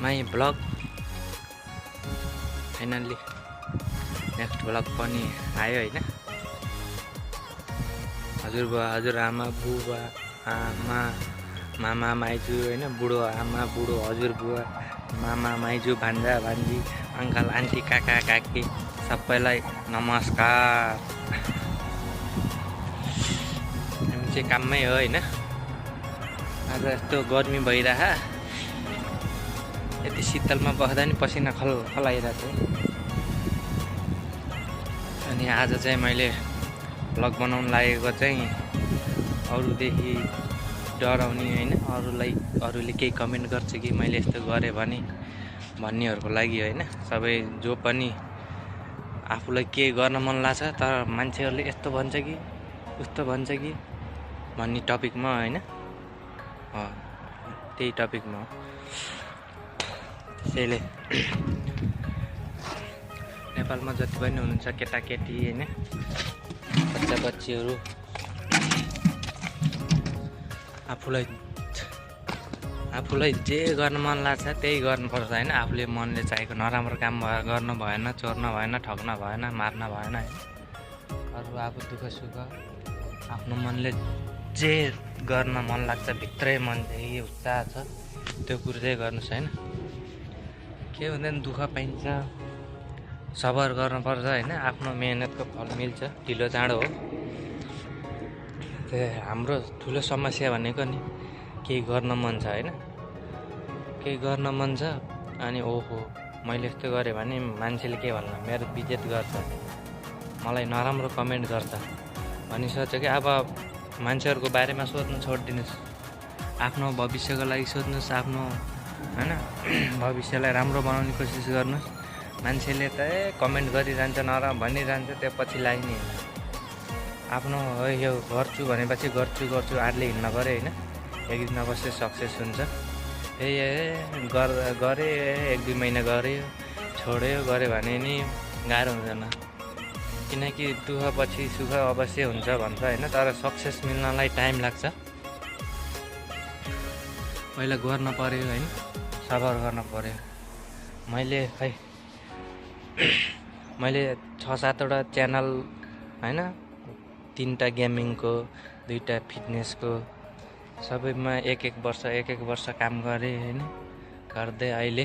My blog. Finally next blog पनि आयो होइन। हजुरबा हजुरआमा बुबा आमा मामा माइजू होइन, बुढो आमा बुढो हजुरबुवा मामा माइजू भान्जा भान्जी अङ्कल आन्टी काका काकी सबैलाई नमस्कार। हामी चाहिँ काममै हो होइन। आज यस्तो गर्मी भइरह, यति शीतलमा बस्दा नि पसिना खल आइरहेको छ। अनि आज चाहिँ मैले भ्लग बनाउन लागेको चाहिँ अरूदेखि डराउने होइन, अरूले केही कमेन्ट गर्छ कि मैले यस्तो गरेँ भने भन्नेहरूको लागि होइन। सबै जो पनि आफूलाई के गर्न मन लाग्छ तर मान्छेहरूले यस्तो भन्छ कि उस्तो भन्छ कि भन्ने टपिकमा होइन, त्यही टपिकमा हो। त्यसैले नेपालमा जति पनि हुनुहुन्छ केटाकेटी होइन, बच्चा बच्चीहरू आफूलाई जे गर्न मन लाग्छ त्यही गर्नुपर्छ होइन। आफूले मनले चाहेको नराम्रो काम गर्नु भएन, चोर्न भएन, ठग्न भएन, मार्न भएन होइन। अरू आफू दुःख सुख आफ्नो मनले जे गर्न मन लाग्छ, भित्रै मन चाहिँ उत्साह छ त्यो कुरो चाहिँ गर्नुहोस् होइन। के हुँदैन, दुःख पाइन्छ, सबर गर्नुपर्छ होइन। आफ्नो मेहनतको फल मिल्छ, ढिलो चाँडो हो। त्यो हाम्रो ठुलो समस्या भनेको नि केही गर्न मन छ होइन, केही गर्न मन छ अनि ओहो मैले यस्तो गरेँ भने मान्छेले के भन्ला, मेरो बेइज्जत गर्छ, मलाई नराम्रो कमेन्ट गर्छ भनी सोच्छ कि। अब मान्छेहरूको बारेमा सोध्नु छोडिदिनुहोस्, आफ्नो भविष्यको लागि सोध्नुहोस्, आफ्नो होइन भविष्यलाई राम्रो बनाउने कोसिस गर्नुहोस्। मान्छेले त कमेन्ट गरिरहन्छ, नराम्रो भनिरहन्छ, त्यो पछि लाग्ने होइन। आफ्नो यो गर्छु भनेपछि गर्छु आडले हिँड्न गऱ्यो होइन, एक दिन अवश्य सक्सेस हुन्छ। गरे 1-2 महिना गऱ्यो छोड्यो गऱ्यो भने नि गाह्रो हुँदैन, किनकि दुःख पछि सुख अवश्य हुन्छ भन्छ होइन। तर सक्सेस मिल्नलाई टाइम लाग्छ, पहिला गर्न पर्यो होइन, सबर गर्न पर्यो। मैले 6-7वटा च्यानल होइन, 3टा गेमिङको, 2टा फिटनेसको, सबैमा एक वर्ष काम गरेँ होइन। गर्दै अहिले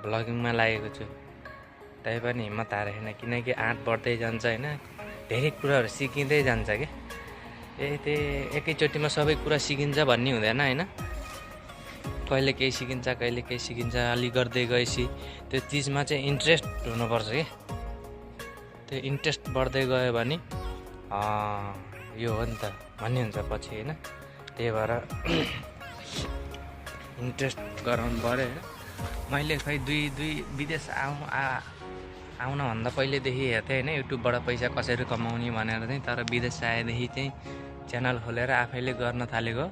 भ्लगिङमा लागेको छु। तै पनि हिम्मत हारेको छैन, किनकि आँट बढ्दै जान्छ होइन, धेरै कुराहरू सिकिँदै जान्छ कि। एकैचोटिमा सबै कुरा सिकिन्छ भन्ने हुँदैन होइन। कहिले केही सिकिन्छ, अलि गर्दै गएपछि त्यो चिजमा चाहिँ इन्ट्रेस्ट हुनुपर्छ कि। त्यो इन्ट्रेस्ट बढ्दै गयो भने यो हो नि त भन्ने हुन्छ पछि होइन। त्यही भएर इन्ट्रेस्ट गराउनु पऱ्यो होइन। मैले खै विदेश आउनभन्दा पहिलेदेखि हेर्थेँ होइन, युट्युबबाट पैसा कसरी कमाउने भनेर चाहिँ। तर विदेश आएदेखि चाहिँ च्यानल खोलेर आफैले गर्न थालेको।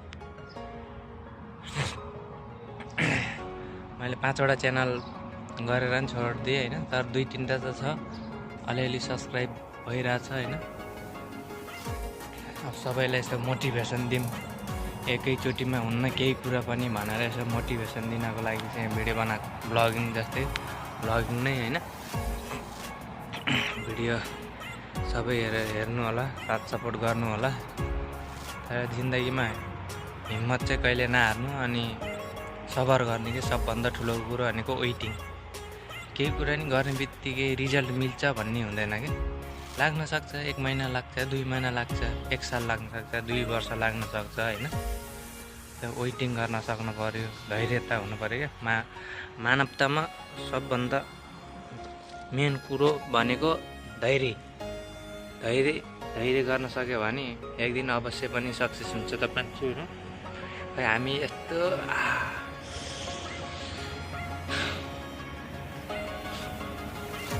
मैले 5वटा च्यानल गरेर पनि छोडिदिएँ होइन, तर 2-3टा त छ, अलिअलि सब्सक्राइब भइरहेछ होइन। अब सबैलाई यसो मोटिभेसन दिउँ, एकैचोटिमा हुन्न केही कुरा पनि भनेर यसो मोटिभेसन दिनको लागि चाहिँ भिडियो बनाएको। भ्लगिङ जस्तै भ्लगिङ नै होइन। भिडियो सबै हेर्नु होला, साथ सपोर्ट गर्नु होला। तर जिन्दगीमा हिम्मत चाहिँ कहिले नहार्नु, अनि सबर गर्ने कि सबभन्दा ठुलो कुरो भनेको वेटिङ। केही कुरा नि गर्ने बित्तिकै रिजल्ट मिल्छ भन्ने हुँदैन कि। लाग्न सक्छ, 1 महिना लाग्छ, 2 महिना लाग्छ, 1 साल लाग्न सक्छ, 2 वर्ष लाग्न सक्छ होइन। त्यो वेटिङ गर्न सक्नु पऱ्यो, धैर्यता हुनु पऱ्यो क्या। मानवतामा सबभन्दा मेन कुरो भनेको धैर्य गर्न सक्यो भने एक दिन अवश्य पनि सक्सेस हुन्छ त मान्छे होइन। खै हामी यस्तो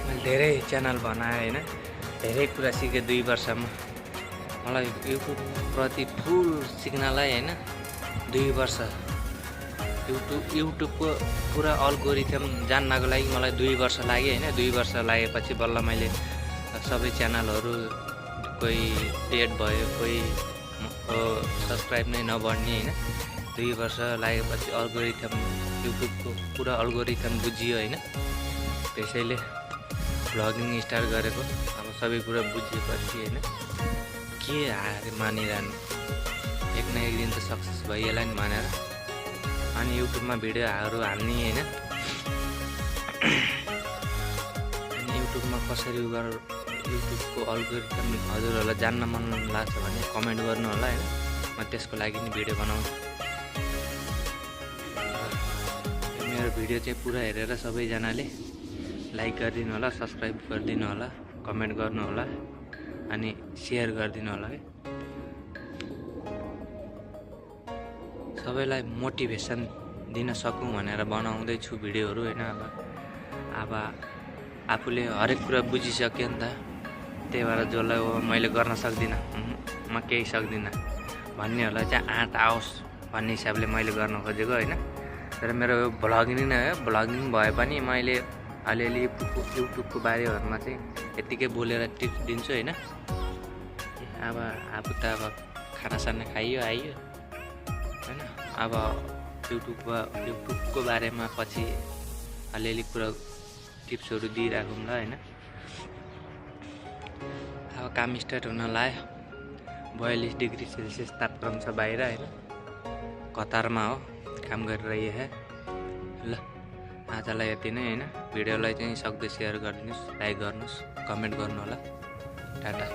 मैले धेरै च्यानल बनाएँ होइन, धेरै कुरा सिकेँ 2 वर्षमा। मलाई युट्युबप्रति फुल सिक्नलाई होइन 2 वर्ष, युट्युबको पुरा अल्गोरिथम जान्नको लागि मलाई 2 वर्ष लाग्यो होइन। 2 वर्ष लागेपछि बल्ल मैले सबै च्यानलहरू, कोही डेड भयो, कोही सब्सक्राइब नै नबढ्ने होइन, 2 वर्ष लागेपछि अल्गोरिथम युट्युबको पुरा अल्गोरिथम बुझियो होइन। त्यसैले भ्लगिङ स्टार्ट गरेको। अब सबै कुरा बुझिएपछि होइन के हार मानिरहनु, एक न एक दिन त सक्सेस भइएला नि भनेर अनि युट्युबमा भिडियोहरू हाल्ने होइन। अनि युट्युबमा कसरी युट्युबको अल्गोरिथम हजुरहरूलाई जान्न मन लाग्छ भने कमेन्ट गर्नु होला होइन। म त्यसको लागि नि भिडियो बनाउँछु। मेरो भिडियो चाहिँ पुरा हेरेर सबैजनाले लाइक गरिदिनु होला, सब्सक्राइब गरिदिनु होला, कमेन्ट गर्नु होला अनि सेयर गरिदिनु होला है। सबैलाई मोटिभेसन दिन सकौँ भनेर बनाउँदैछु भिडियोहरू होइन। अब आफूले हरेक कुरा बुझिसक्यो नि त, त्यही भएर जसलाई मैले गर्न सक्दिनँ, म केही सक्दिनँ भन्नेहरूलाई चाहिँ आँट आओस् भन्ने हिसाबले मैले गर्न खोजेको होइन। तर मेरो भ्लगिङ नै हो, भ्लगिङ भए पनि मैले अलिअलि युट्युबको बारेहरूमा चाहिँ यत्तिकै बोलेर टिप्स दिन्छु होइन। अब त अब खानासाना खाइयो आइयो होइन। अब युट्युबको बारेमा पछि अलिअलि कुरा टिप्सहरू दिइराखौँला होइन। अब काम स्टार्ट हुन लाग्यो। 42 डिग्री सेल्सियस तापक्रम छ बाहिर होइन। कतारमा हो काम गरिरहे है। ल आजलाई यति नै होइन। भिडियोलाई चाहिँ सक्दो सेयर गरिदिनुहोस्, लाइक गर्नुहोस्, कमेन्ट गर्नु होला। टाटा।